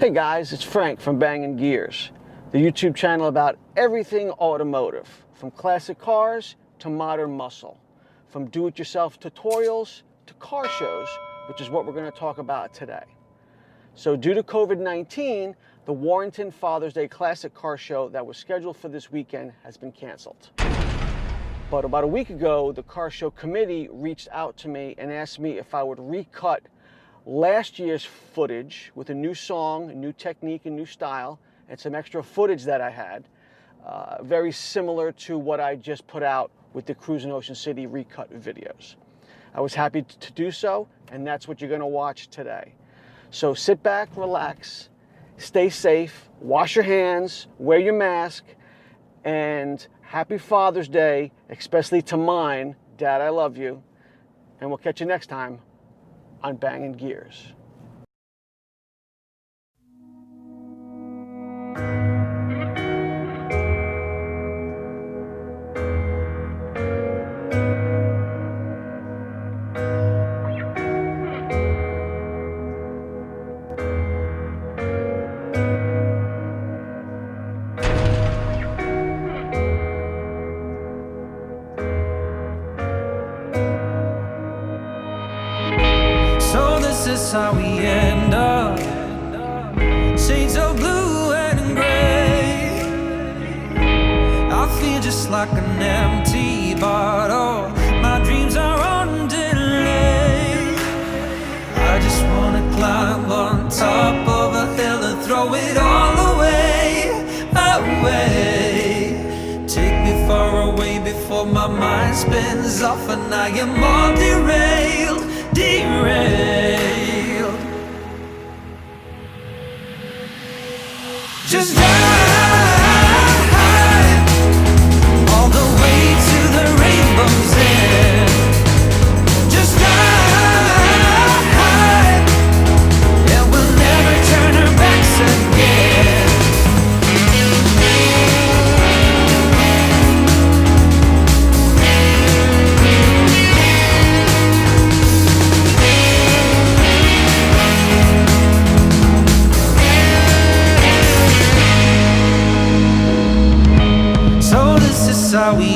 Hey guys, it's Frank from Bangin Gears, the YouTube channel about everything automotive, from classic cars to modern muscle, from do-it-yourself tutorials to car shows, which is what we're going to talk about today. So due to COVID-19, the Warrenton Father's Day Classic Car Show that was scheduled for this weekend has been canceled. But about a week ago, the car show committee reached out to me and asked me if I would recut last year's footage with a new song, a new technique, a new style, and some extra footage that I had, very similar to what I just put out with the Cruise in Ocean City recut videos. I was happy to do so, and that's what you're going to watch today. So sit back, relax, stay safe, wash your hands, wear your mask, and happy Father's Day, especially to mine. Dad, I love you. And we'll catch you next time on Bangin Gears. This is how we end up, shades of blue and gray. I feel just like an empty bottle, my dreams are on delay. I just wanna climb on top of a hill and throw it all away, away. Take me far away before my mind spins off and I am all derailed, derailed. Just drive all the way to the rainbow's end. Just drive, and we'll never turn our backs again. How we